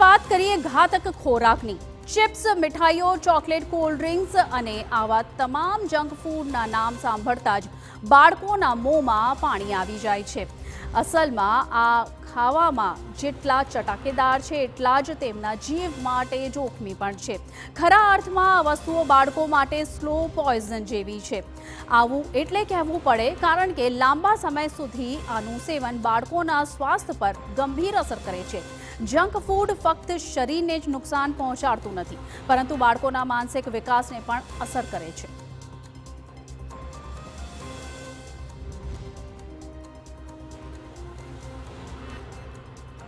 વાત કરીએ ઘાતક ખોરાકની। ચિપ્સ, મીઠાઈઓ, ચોકલેટ, કોલ્ડ ડ્રિંક્સ અને આવા તમામ જંક ફૂડના નામ સાંભળતા જ બાળકોના મોંમાં પાણી આવી જાય છે। અસલમાં આ ખાવામાં જેટલા ચટાકેદાર છે એટલા જ તેમના જીવ માટે જોખમી પણ છે। ખરા અર્થમાં આ વસ્તુઓ બાળકો માટે સ્લો પોઈઝન જેવી છે। આવું એટલે કહેવું પડે કારણ કે લાંબા સમય સુધી આનું સેવન બાળકોના સ્વાસ્થ્ય પર ગંભીર અસર કરે છે। જંક ફૂડ ફક્ત શરીરને જ નુકસાન પહોંચાડતું નથી, પરંતુ બાળકોના માનસિક વિકાસને પણ અસર કરે છે।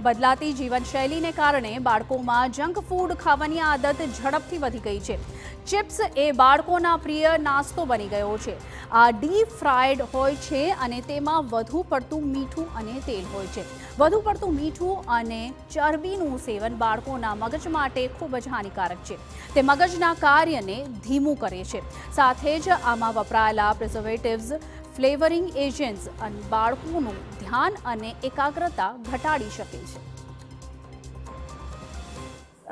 બદલાતી જીવનશૈલીને કારણે બાળકોમાં જંક ફૂડ ખાવાની આદત ઝડપથી વધી ગઈ છે। ચિપ્સ એ બાળકોના પ્રિય નાસ્તો બની ગયો છે। આ ડીપ ફ્રાઈડ હોય છે અને તેમાં વધુ પડતું મીઠું અને તેલ હોય છે। વધુ પડતું મીઠું અને ચરબીનું સેવન બાળકોના મગજ માટે ખૂબ જ હાનિકારક છે। તે મગજના કાર્યને ધીમું કરે છે। સાથે જ આમાં વપરાયેલા પ્રિઝર્વેટિવ્સ, ફ્લેવરિંગ એજન્ટ્સ અને બાળકોનું ધ્યાન અને એકાગ્રતા ઘટાડી શકે છે।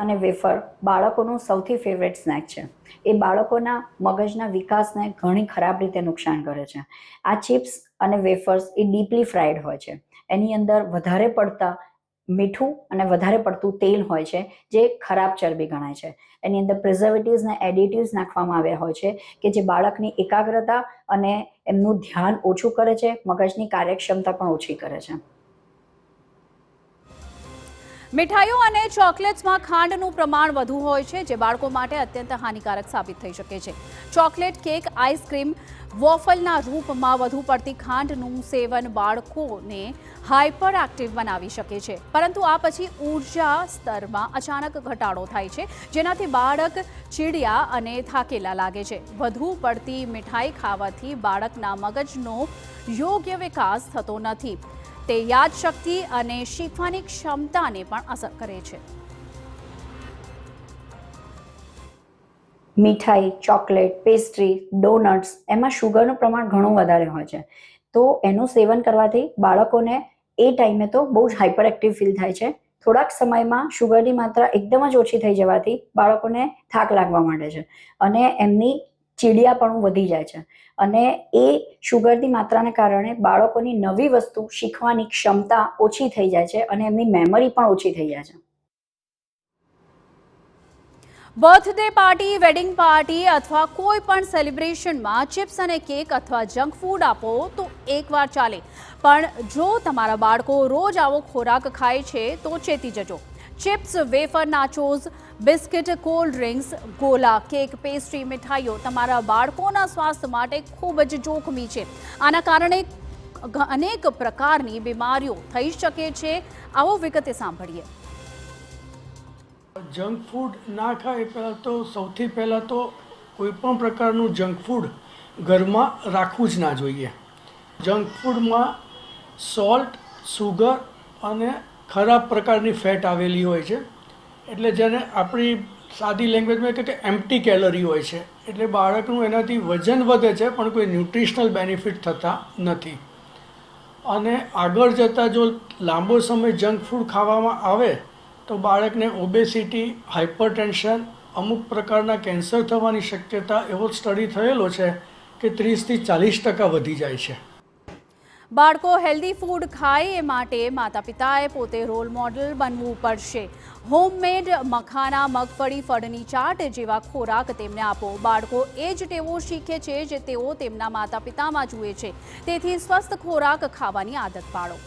અને વેફર બાળકોનું સૌથી ફેવરેટ સ્નેક છે। એ બાળકોના મગજના વિકાસને ઘણી ખરાબ રીતે નુકસાન કરે છે। આ ચિપ્સ અને વેફર્સ એ ડીપલી ફ્રાઈડ હોય છે। એની અંદર વધારે પડતા મીઠું અને વધારે પડતું તેલ હોય છે, જે ખરાબ ચરબી ગણાય છે। એની અંદર પ્રિઝર્વેટિવ્સ અને એડિટિવ્સ નાખવામાં આવ્યા હોય છે કે જે બાળકની એકાગ્રતા અને એમનું ધ્યાન ઓછું કરે છે, મગજની કાર્યક્ષમતા પણ ઓછી કરે છે। મીઠાઈઓ અને ચોકલેટ્સમાં ખાંડનું પ્રમાણ વધુ હોય છે, જે બાળકો માટે અત્યંત હાનિકારક સાબિત થઈ શકે છે। ચોકલેટ, કેક, આઈસ્ક્રીમ, વોફલના રૂપમાં વધુ પડતી ખાંડનું સેવન બાળકોને હાઇપર એક્ટિવ બનાવી શકે છે, પરંતુ આ પછી ઊર્જા સ્તરમાં અચાનક ઘટાડો થાય છે, જેનાથી બાળક ચીડિયા અને થાકેલા લાગે છે। વધુ પડતી મીઠાઈ ખાવાથી બાળકના મગજનો યોગ્ય વિકાસ થતો નથી। તે યાદશક્તિ અને શીખવાની ક્ષમતાને પણ અસર કરે છે। મીઠાઈ, ચોકલેટ, પેસ્ટ્રી, ડોનટ્સ એમાં શુગરનું પ્રમાણ ઘણું વધારે હોય છે, તો એનું સેવન કરવાથી બાળકોને એ ટાઈમે તો બહુ જ હાઇપર એક્ટિવ ફીલ થાય છે। થોડાક સમયમાં શુગરની માત્રા એકદમ જ ઓછી થઈ જવાથી બાળકોને થાક લાગવા માંડે છે અને એમની ચીડિયાપણું વધી જાય છે અને એ શુગરની માત્રાને કારણે બાળકોની નવી વસ્તુ શીખવાની ક્ષમતા ઓછી થઈ જાય છે અને એમની મેમરી પણ ઓછી થઈ જાય છે। બર્થડે પાર્ટી, વેડિંગ પાર્ટી અથવા કોઈ પણ સેલિબ્રેશનમાં ચિપ્સ અને કેક અથવા જંક ફૂડ આપો તો એકવાર ચાલે, પણ જો તમારા બાળકો રોજ આવો ખોરાક ખાય છે તો ચેતી જજો। Chips, wafer, nachos, biscuit, cold drinks, ગોલા, કેક, પેસ્ટ્રી, મીઠાઈઓ તમારા બાળકોના સ્વાસ્થ્ય માટે ખૂબ જ જોખમી છે। આના કારણે અનેક પ્રકારની બીમારીઓ થઈ શકે છે। આવો વિગતે સાંભળીએ। જંક ફૂડ ના ખાય પહેલાં તો સૌથી પહેલાં તો કોઈ પણ પ્રકારનું જંક ફૂડ ઘરમાં રાખવું જ ના જોઈએ। જંક ફૂડમાં સોલ્ટ, સુગર અને ખરાબ પ્રકારની ફેટ આવેલી હોય છે, એટલે જેને આપણી સાદી લેંગ્વેજમાં કહે કે એમ્પ્ટી કેલરી હોય છે, એટલે બાળકનું એનાથી વજન વધે છે પણ કોઈ ન્યુટ્રિશનલ બેનિફિટ થતા નથી। અને આગળ જતાં જો લાંબો સમય જંક ફૂડ ખાવામાં આવે તો બાળકને ઓબેસિટી, હાઇપરટેન્શન, અમુક પ્રકારના કેન્સર થવાની શક્યતા એવો સ્ટડી થયેલો છે કે 30થી 40% વધી જાય છે। બાળકો હેલ્ધી ફૂડ ખાય એ માટે માતા પિતાએ પોતે રોલ મોડલ બનવું પડશે। હોમમેડ મખાના, મગફળી, ફળની ચાટ જેવા ખોરાક તેમને આપો। બાળકો એ જ ટેવો શીખે છે જે તેઓ તેમના માતા પિતામાં જુએ છે, તેથી સ્વસ્થ ખોરાક ખાવાની આદત પાડો।